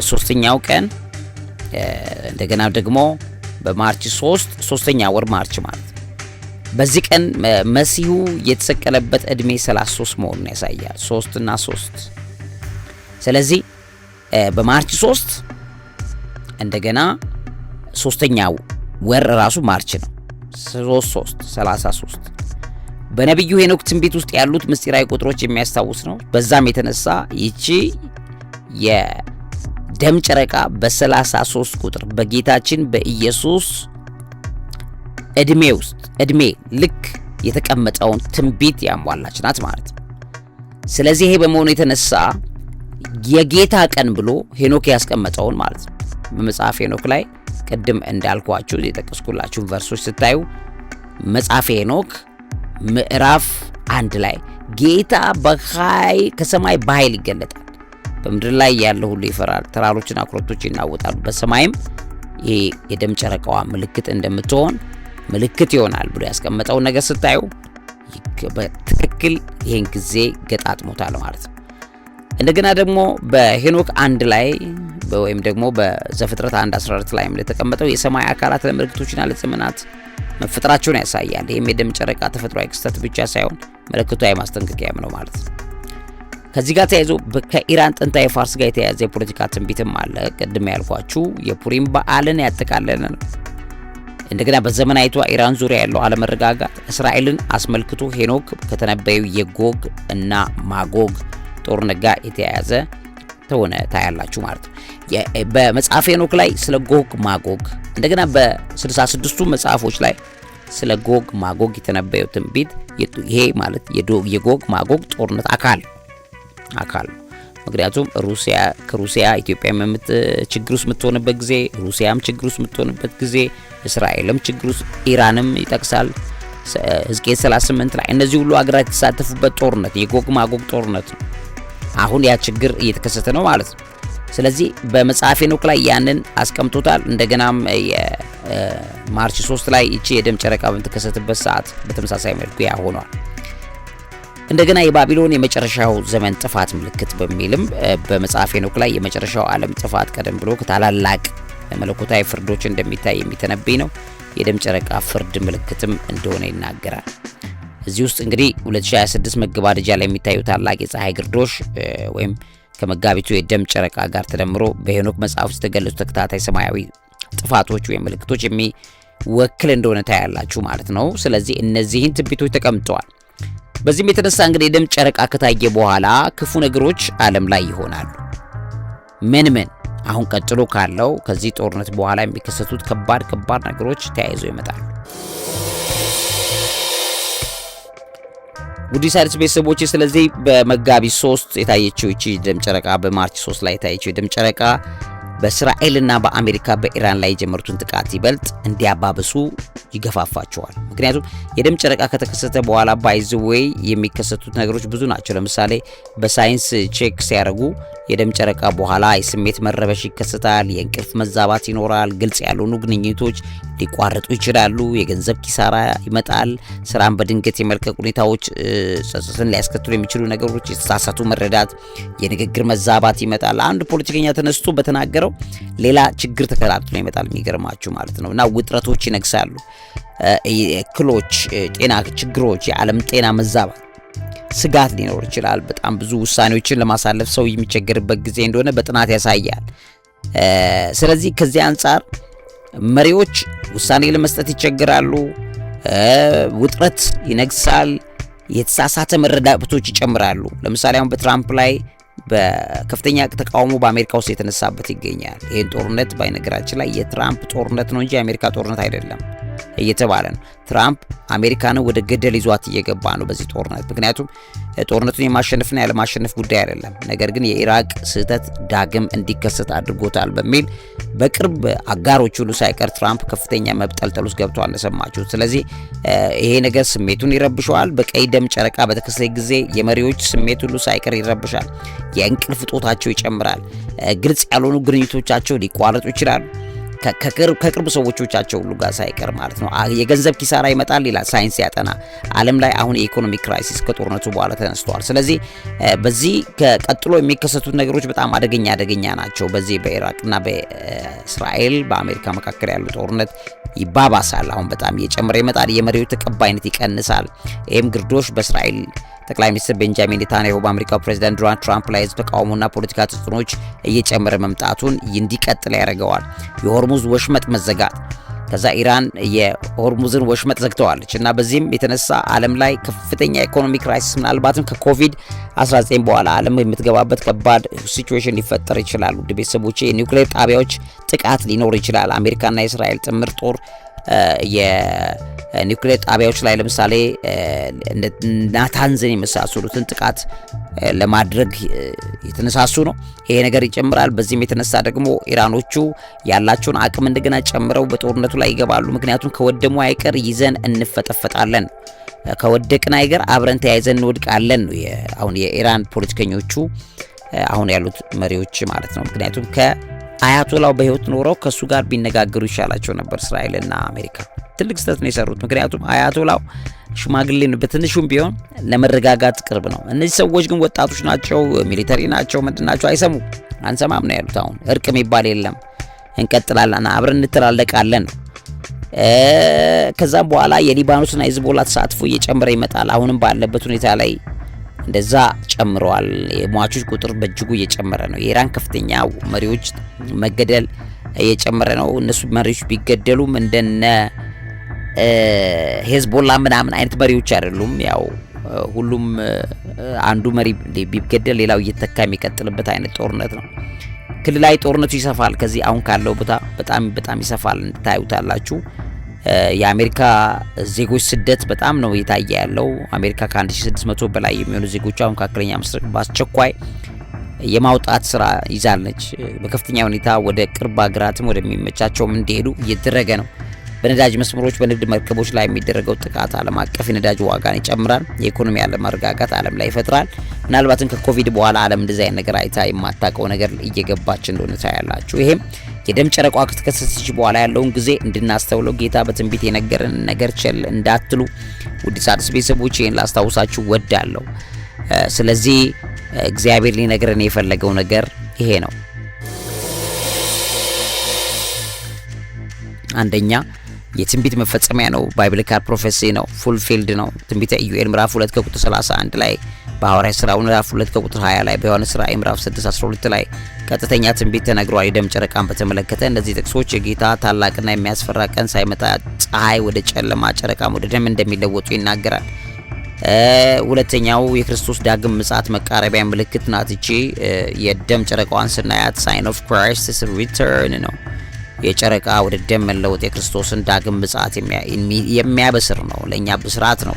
ሶስተኛው ቀን እንደገና ደግሞ በማርች 3 ሶስተኛ ወር ማርች ማለት ነው። በዚህ ቀን መሲሁ የተሰቀለበት እድሜ 33 መሆኑን ያሳያል። 3 እና 3 ስለዚህ በማርች 3 እንደገና ሶስተኛው ወር ራሱ ማርች ነው። 33 በነብዩ ሄኖክ ትንቢት ውስጥ ያሉት ምስጢራዊ ቁጥሮች የሚያስታውስ ነው። በዛም የተነሳ ይቺ የደም ጨረቃ በ33 ቁጥር በጌታችን በኢየሱስ እድሜ ልክ የተቀመጠውን ትንቢት ያሟላች ናት ማለት ነው። ስለዚህ ይሄ በመሆኑ የተነሳ የጌታ ቀን ብሎ ሄኖክ ያስቀመጠውን ማለት ነው በመጽሐፍ ሄኖክ ላይ ቅድም እንዳልኳችሁ የጠቀስኩላችሁ ቨርሶች ስታዩ መጽሐፍ ሄኖክ ምዕራፍ 1 ላይ ጌታ ከሰማይ በኃይል ይገለጣል፣ በምድር ላይ ያለው ሁሉ ይፈራል፣ ተራሮችና ኮረብቶች ይናወጣሉ፣ በሰማይም ይሄ የደም ጨረቃዋ ምልክት እንደምትሆን ምልክት ይሆናል ብሎ ያስቀመጠውን ነገር ስታዩ በትክክል ይሄን ጊዜ ገጣጥሞታል ማለት ነው። እንደገና ደግሞ በሄኖክ 1 ላይ ወይም ደግሞ በዘፍጥረት 1:14 ላይ እንደተቀመጠው የሰማይ አካላት ለምልክቶችና ለዘመናት መፈጠራቸውን ያሳያል። ይሄም የደም ጨረቃ ተፈጥሯዊ ክስተት ብቻ ሳይሆን መለኮታዊ ማስጠንቀቂያም ነው ማለት ነው። ከዚህ ጋር ተያይዞ ከኢራን ጥንታዊ ፋርስ ጋር የተያያዘ የፖለቲካ ትንቢትም አለ። ቅድም ያልኳችሁ የፑሪም በዓልን ያጠቃለለ ነው። እንደገና በዘመናዊቷ ኢራን ዙሪያ ያለው አለመረጋጋት እስራኤልን አስመልክቶ ሄኖክ ከተነበየው የጎግ እና ማጎግ ጦርነት ጋር የተያያዘ ተሆነ ታያላችሁ ማለት ነው። በመጽሐፍ ሄኖክ ላይ ስለ ጎግ ማጎግ እንደገና በ66ቱ መጽሐፎች ላይ ስለ ጎግ ማጎግ የተነበየው ትንቢት ይሄ ማለት የጎግ ማጎግ ጦርነት አካል ነው። ምክንያቱም ከሩሲያ ኢትዮጵያ ችግር ውስጥ የምትሆንበት ጊዜ፣ ሩሲያም ችግር ውስጥ የምትሆንበት ጊዜ፣ እስራኤልም ችግር ውስጥ፣ ኢራንም ይጠቅሳል ሕዝቅኤል 38 ላይ። እነዚህ ሁሉ ሀገራት የተሳተፉበት ጦርነት የጎግ ማጎግ ጦርነት ነው። አሁን ያ ችግር እየተከሰተ ነው ማለት ነው። ስለዚህ በመጽሐፈ ሄኖክ ላይ ያንን አስቀምጦታል። እንደገናም የማርች 3 ላይ እቺ የደም ጨረቃ በምትከሰትበት ሰዓት በተመሳሳይ መልኩ ያ ሆኗል። እንደገና የባቢሎን የመጨረሻው ዘመን ጥፋት ምልክት በሚልም በመጽሐፈ ሄኖክ ላይ የመጨረሻው ዓለም ጥፋት ቀደም ብሎ ከታላላቅ መለኮታዊ ፍርዶች እንደሚታይ የሚተነብይ ነው። የደም ጨረቃ ፍርድ ምልክትም እንደሆነ ይናገራል። እዚህ ውስጥ እንግዲህ 2026 መገባደጃ ላይ የሚታዩ ታላቅ የፀሐይ ግርዶሽ ወይም ከመጋቢቱ የደም ጨረቃ ጋር ተደምሮ በሄኖክ መጽሐፍ ውስጥ የተገለጹ ተከታታይ ሰማያዊ ጥፋቶች ወይም ምልክቶች የሚወክል እንደሆነ ታያላችሁ ማለት ነው። ስለዚህ እነዚህን ትንቢቶች ተቀምጠዋል። በዚህም የተነሳ እንግዲህ የደም ጨረቃ ከታየ በኋላ ክፉ ነገሮች ዓለም ላይ ይሆናሉ። ምን አሁን ቀጥሎ ካለው ከዚህ ጦርነት በኋላ የሚከሰቱት ከባድ ነገሮች ተያይዘው ይመጣሉ። ውድ ሣድስ ቤተሰቦች፣ ስለዚህ በመጋቢት 3 የታየችው እቺ ደም ጨረቃ በማርች 3 ላይ የታየችው ደም ጨረቃ በእስራኤልና በአሜሪካ በኢራን ላይ የጀመሩትን ጥቃት ይበልጥ እንዲያባብሱ ይገፋፋቸዋል። ምክንያቱም የደም ጨረቃ ከተከሰተ በኋላ ባይዘዌይ የሚከሰቱት ነገሮች ብዙ ናቸው። ለምሳሌ በሳይንስ ቼክ ሲያደርጉ የደም ጨረቃ በኋላ የስሜት መረበሽ ይከሰታል፣ የእንቅልፍ መዛባት ይኖራል፣ ግልጽ ያልሆኑ ግንኙነቶች ሊቋረጡ ይችላሉ፣ የገንዘብ ኪሳራ ይመጣል፣ ስራን በድንገት የመልቀቅ ሁኔታዎች፣ ጸጸትን ሊያስከትሉ የሚችሉ ነገሮች፣ የተሳሳቱ መረዳት፣ የንግግር መዛባት ይመጣል። አንድ ፖለቲከኛ ተነስቶ በተናገረው ሌላ ችግር ተከታትሎ ይመጣል። የሚገርማችሁ ማለት ነው። እና ውጥረቶች ይነግሳሉ፣ እክሎች፣ ጤና ችግሮች፣ የዓለም ጤና መዛባት፣ ስጋት ሊኖር ይችላል። በጣም ብዙ ውሳኔዎችን ለማሳለፍ ሰው የሚቸገርበት ጊዜ እንደሆነ በጥናት ያሳያል። ስለዚህ ከዚህ አንጻር መሪዎች ውሳኔ ለመስጠት ይቸገራሉ፣ ውጥረት ይነግሳል፣ የተሳሳተ መረዳቶች ይጨምራሉ። ለምሳሌ አሁን በትራምፕ ላይ በከፍተኛ ተቃውሞ በአሜሪካ ውስጥ የተነሳበት ይገኛል። ይሄን ጦርነት ባይነገራችን ላይ የትራምፕ ጦርነት ነው እንጂ የአሜሪካ ጦርነት አይደለም እየተባለ ነው። ትራምፕ አሜሪካንን ወደ ገደል ይዟት እየገባ ነው በዚህ ጦርነት። ምክንያቱም ጦርነቱን የማሸነፍና ያለማሸነፍ ጉዳይ አይደለም፣ ነገር ግን የኢራቅ ስህተት ዳግም እንዲከሰት አድርጎታል በሚል በቅርብ አጋሮች ሁሉ ሳይቀር ትራምፕ ከፍተኛ መብጠልጠል ውስጥ ገብቷል እንደሰማችሁት። ስለዚህ ይሄ ነገር ስሜቱን ይረብሸዋል። በቀይ ደም ጨረቃ በተከሰተ ጊዜ የመሪዎች ስሜት ሁሉ ሳይቀር ይረብሻል። የእንቅልፍ እጦታቸው ይጨምራል። ግልጽ ያልሆኑ ግንኙነቶቻቸው ሊቋረጡ ይችላሉ። ከቅርብ ሰዎቻቸው ሁሉ ጋር ሳይቀር ማለት ነው። የገንዘብ ኪሳራ ይመጣል ይላል ሳይንስ ያጠና። ዓለም ላይ አሁን የኢኮኖሚ ክራይሲስ ከጦርነቱ በኋላ ተነስተዋል። ስለዚህ በዚህ ቀጥሎ የሚከሰቱት ነገሮች በጣም አደገኛ ናቸው። በዚህ በኢራቅና በእስራኤል በአሜሪካ መካከል ያለው ጦርነት ይባባሳል። አሁን በጣም እየጨመረ ይመጣል። የመሪዎች ተቀባይነት ይቀንሳል። ይህም ግርዶሽ በእስራኤል ጠቅላይ ሚኒስትር ቤንጃሚን ኔታንያሁ በአሜሪካው ፕሬዝዳንት ዶናልድ ትራምፕ ላይ ህዝብ ተቃውሞና ፖለቲካ ተጽዕኖዎች እየጨመረ መምጣቱን እንዲቀጥል ያደርገዋል። የሆርሙዝ ወሽመጥ መዘጋት፣ ከዛ ኢራን የሆርሙዝን ወሽመጥ ዘግተዋለች እና በዚህም የተነሳ ዓለም ላይ ከፍተኛ ኢኮኖሚ ክራይሲስ ምናልባትም ከኮቪድ-19 በኋላ ዓለም የምትገባበት ከባድ ሲቹዌሽን ሊፈጠር ይችላል። ውድ ቤተሰቦቼ የኒውክሌር ጣቢያዎች ጥቃት ሊኖር ይችላል። አሜሪካና የእስራኤል ጥምር ጦር የኒውክሌር ጣቢያዎች ላይ ለምሳሌ ናታንዝን የመሳሰሉትን ጥቃት ለማድረግ የተነሳሱ ነው። ይሄ ነገር ይጨምራል። በዚህም የተነሳ ደግሞ ኢራኖቹ ያላቸውን አቅም እንደገና ጨምረው በጦርነቱ ላይ ይገባሉ። ምክንያቱም ከወደሙ አይቀር ይዘን እንፈጠፈጣለን፣ ከወደቅን አይቀር አብረን ተያይዘን እንወድቃለን ነው አሁን የኢራን ፖለቲከኞቹ አሁን ያሉት መሪዎች ማለት ነው። ምክንያቱም ከአያቶላው በህይወት ኖረው ከሱ ጋር ቢነጋገሩ ይሻላቸው ነበር እስራኤልና አሜሪካ። ትልቅ ስህተት ነው የሰሩት። ምክንያቱም አያቶላው ሽማግሌ ነው፣ በትንሹም ቢሆን ለመረጋጋት ቅርብ ነው። እነዚህ ሰዎች ግን ወጣቶች ናቸው፣ ሚሊተሪ ናቸው፣ ምንድን ናቸው? አይሰሙም። አንሰማም ነው ያሉት። አሁን እርቅ የሚባል የለም፣ እንቀጥላለን፣ አብረን እንተላለቃለን ነው። ከዛም በኋላ የሊባኖስና የሂዝቦላ ተሳትፎ እየጨመረ ይመጣል። አሁንም ባለበት ሁኔታ ላይ እንደዛ ጨምረዋል። የሟቾች ቁጥር በእጅጉ እየጨመረ ነው። የኢራን ከፍተኛ መሪዎች መገደል እየጨመረ ነው። እነሱ መሪዎች ቢገደሉም እንደነ ሂዝቦላ ምናምን አይነት መሪዎች አይደሉም። ያው ሁሉም አንዱ መሪ ቢገደል ሌላው እየተካ የሚቀጥልበት አይነት ጦርነት ነው። ክልላዊ ጦርነቱ ይሰፋል። ከዚህ አሁን ካለው ቦታ በጣም ይሰፋል። ታዩታላችሁ። የአሜሪካ ዜጎች ስደት በጣም ነው እየታየ ያለው። አሜሪካ ከ1600 በላይ የሚሆኑ ዜጎቿ መካከለኛ ምስራቅ በአስቸኳይ የማውጣት ስራ ይዛለች። በከፍተኛ ሁኔታ ወደ ቅርብ ሀገራትም ወደሚመቻቸውም እንዲሄዱ እየተደረገ ነው። በነዳጅ መስመሮች፣ በንግድ መርከቦች ላይ የሚደረገው ጥቃት ዓለም አቀፍ የነዳጅ ዋጋን ይጨምራል። የኢኮኖሚ አለመረጋጋት ዓለም ላይ ይፈጥራል። ምናልባትም ከኮቪድ በኋላ ዓለም እንደዚህ አይነት ነገር አይታ የማታውቀው ነገር እየገባች እንደሆነ ታያላችሁ። ይሄም የደም ጨረቋ ከተከሰተች በኋላ ያለውን ጊዜ እንድናስተውለው ጌታ በትንቢት የነገረን ነገር ቸል እንዳትሉ ውድ ሣድስ ቤተሰቦች ይህን ላስታውሳችሁ ወዳለሁ። ስለዚህ እግዚአብሔር ሊነግረን የፈለገው ነገር ይሄ ነው። አንደኛ የትንቢት መፈጸሚያ ነው። ባይብሊካል ፕሮፌሲ ነው። ፉልፊልድ ነው። ትንቢተ ኢዩኤል ምዕራፍ 2 ከቁጥር 31 ላይ፣ በሐዋርያት ሥራ ምዕራፍ 2 ከቁጥር 20 ላይ፣ በዮሐንስ ራእይ ምዕራፍ 6:12 ላይ ቀጥተኛ ትንቢት ተነግሯል። የደም ጨረቃን በተመለከተ እነዚህ ጥቅሶች የጌታ ታላቅና የሚያስፈራ ቀን ሳይመጣ ፀሐይ ወደ ጨለማ፣ ጨረቃም ወደ ደም እንደሚለወጡ ይናገራል። ሁለተኛው የክርስቶስ ዳግም ምጽአት መቃረቢያ ምልክት ናት። እቺ የደም ጨረቃዋን ስናያት ሳይን ኦፍ ክራይስትስ ሪተርን ነው። የጨረቃ ወደ ደም መለወጥ የክርስቶስን ዳግም ምጽአት የሚያበስር ነው። ለኛ ብስራት ነው።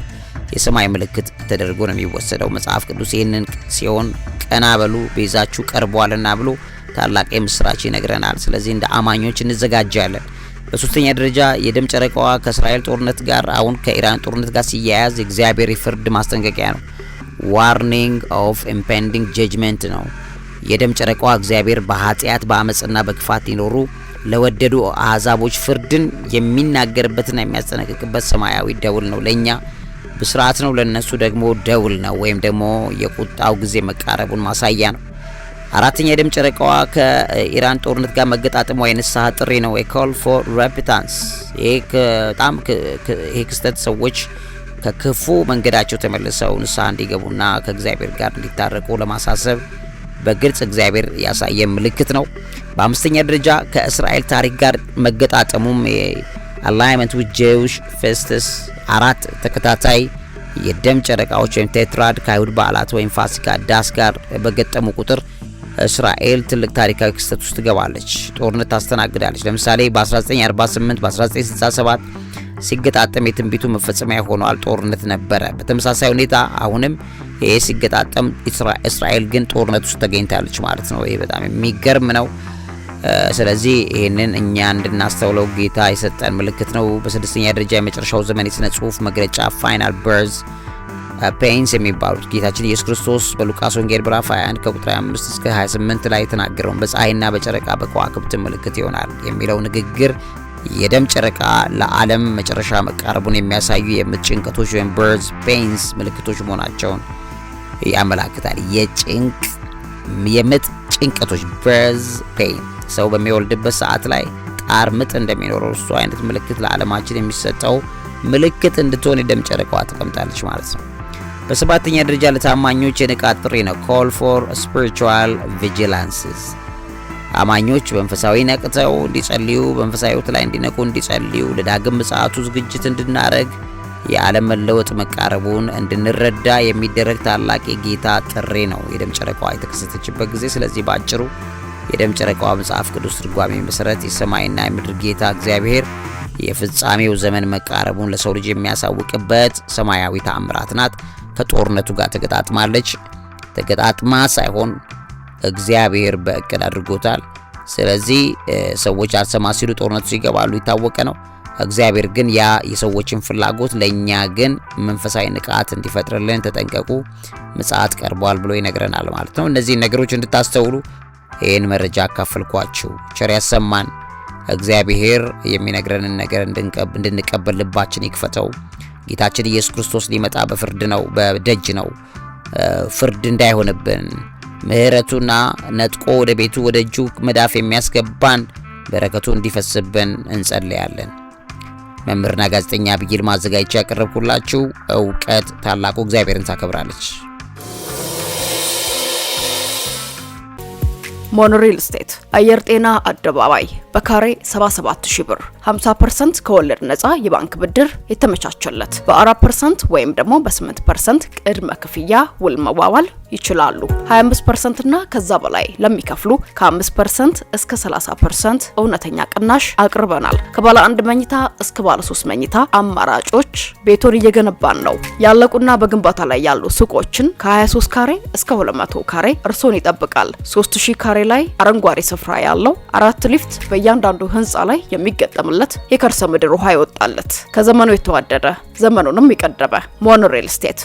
የሰማይ ምልክት ተደርጎ ነው የሚወሰደው። መጽሐፍ ቅዱስ ይህንን ሲሆን ቀና በሉ ቤዛችሁ ቀርቧልና ብሎ ታላቅ የምስራች ይነግረናል። ስለዚህ እንደ አማኞች እንዘጋጃለን። በሶስተኛ ደረጃ የደም ጨረቃዋ ከእስራኤል ጦርነት ጋር አሁን ከኢራን ጦርነት ጋር ሲያያዝ የእግዚአብሔር የፍርድ ማስጠንቀቂያ ነው። ዋርኒንግ ኦፍ ኢምፔንዲንግ ጀጅመንት ነው። የደም ጨረቃዋ እግዚአብሔር በኃጢአት በአመጽና በክፋት ሊኖሩ ለወደዱ አሕዛቦች ፍርድን የሚናገርበትና የሚያስጠነቅቅበት ሰማያዊ ደውል ነው። ለኛ ብስራት ነው፣ ለነሱ ደግሞ ደውል ነው፣ ወይም ደግሞ የቁጣው ጊዜ መቃረቡን ማሳያ ነው። አራተኛ የደም ጨረቃዋ ከኢራን ጦርነት ጋር መገጣጠሟ የንስሐ ጥሪ ነው። ኮል ፎር ሬፒታንስ። ይሄ ክስተት ሰዎች ከክፉ መንገዳቸው ተመልሰው ንስሐ እንዲገቡና ከእግዚአብሔር ጋር እንዲታረቁ ለማሳሰብ በግልጽ እግዚአብሔር ያሳየ ምልክት ነው። በአምስተኛ ደረጃ ከእስራኤል ታሪክ ጋር መገጣጠሙም አላይመንት ዊዝ ጄዊሽ ፌስትስ 4 ተከታታይ የደም ጨረቃዎች ወይም ቴትራድ ከአይሁድ በዓላት ወይም ፋሲካ ዳስ ጋር በገጠሙ ቁጥር እስራኤል ትልቅ ታሪካዊ ክስተት ውስጥ ትገባለች፣ ጦርነት ታስተናግዳለች። ለምሳሌ በ1948 በ1967 ሲገጣጠም የትንቢቱ መፈጸሚያ ሆኗል፣ ጦርነት ነበረ። በተመሳሳይ ሁኔታ አሁንም ይሄ ሲገጣጠም እስራኤል ግን ጦርነት ውስጥ ተገኝታለች ማለት ነው። ይሄ በጣም የሚገርም ነው። ስለዚህ ይህንን እኛ እንድናስተውለው ጌታ የሰጠን ምልክት ነው። በስድስተኛ ደረጃ የመጨረሻው ዘመን የሥነ ጽሑፍ መግለጫ ፋይናል በርዝ ፔይንስ የሚባሉት ጌታችን ኢየሱስ ክርስቶስ በሉቃስ ወንጌል ምዕራፍ 21 ከቁጥር 25 እስከ 28 ላይ የተናገረውን በፀሐይና በጨረቃ በከዋክብት ምልክት ይሆናል የሚለው ንግግር የደም ጨረቃ ለዓለም መጨረሻ መቃረቡን የሚያሳዩ የምጥ ጭንቀቶች ወይም በርዝ ፔይንስ ምልክቶች መሆናቸውን ያመላክታል። የምጥ ጭንቀቶች በርዝ ፔይን ሰው በሚወልድበት ሰዓት ላይ ጣር ምጥ እንደሚኖረው እሱ አይነት ምልክት ለዓለማችን የሚሰጠው ምልክት እንድትሆን የደም ጨረቃዋ ተቀምጣለች ማለት ነው። በሰባተኛ ደረጃ ለታማኞች የንቃት ጥሪ ነው። call for spiritual vigilances። አማኞች በመንፈሳዊ ነቅተው እንዲጸልዩ፣ በመንፈሳዊ ሕይወት ላይ እንዲነቁ እንዲጸልዩ፣ ለዳግም ምጽአቱ ዝግጅት እንድናረግ፣ የዓለም መለወጥ መቃረቡን እንድንረዳ የሚደረግ ታላቅ የጌታ ጥሪ ነው የደም ጨረቃዋ የተከሰተችበት ጊዜ። ስለዚህ ባጭሩ የደም ጨረቃዋ መጽሐፍ ቅዱስ ትርጓሜ መሰረት የሰማይና የምድር ጌታ እግዚአብሔር የፍጻሜው ዘመን መቃረቡን ለሰው ልጅ የሚያሳውቅበት ሰማያዊ ተአምራት ናት። ከጦርነቱ ጋር ተገጣጥማለች። ተገጣጥማ ሳይሆን እግዚአብሔር በእቅድ አድርጎታል። ስለዚህ ሰዎች አልሰማ ሲሉ ጦርነቱ ሲገባሉ የታወቀ ነው። እግዚአብሔር ግን ያ የሰዎችን ፍላጎት ለኛ ግን መንፈሳዊ ንቃት እንዲፈጥርልን ተጠንቀቁ፣ ምጽአት ቀርቧል ብሎ ይነግረናል ማለት ነው። እነዚህ ነገሮች እንድታስተውሉ ይህን መረጃ አካፈልኳችሁ። ቸር ያሰማን እግዚአብሔር። የሚነግረንን ነገር እንድንቀበል ልባችን ይክፈተው። ጌታችን ኢየሱስ ክርስቶስ ሊመጣ በፍርድ ነው፣ በደጅ ነው። ፍርድ እንዳይሆንብን ምሕረቱና ነጥቆ ወደ ቤቱ ወደ እጁ መዳፍ የሚያስገባን በረከቱ እንዲፈስብን እንጸልያለን። መምህርና ጋዜጠኛ ዐቢይ ይልማ አዘጋጅቼ ያቀረብኩላችሁ እውቀት ታላቁ እግዚአብሔርን ታከብራለች። ሞኖሪል ስቴት አየር ጤና አደባባይ በካሬ 77000 ብር 50% ከወለድ ነፃ የባንክ ብድር የተመቻቸለት በ4% ወይም ደግሞ በ8% ቅድመ ክፍያ ውል መዋዋል ይችላሉ። 25% እና ከዛ በላይ ለሚከፍሉ ከ5% እስከ 30% እውነተኛ ቅናሽ አቅርበናል። ከባለ 1 መኝታ እስከ ባለ 3 መኝታ አማራጮች ቤቶን እየገነባን ነው። ያለቁና በግንባታ ላይ ያሉ ሱቆችን ከ23 ካሬ እስከ 200 ካሬ እርሶን ይጠብቃል። 3000 ካሬ ላይ አረንጓዴ ስፍራ ያለው 4 ሊፍት በእያንዳንዱ ህንፃ ላይ የሚገጠምለት የከርሰ ምድር ውሃ ይወጣለት ከዘመኑ የተዋደደ ዘመኑንም የቀደመ ሞኖ ሪል ስቴት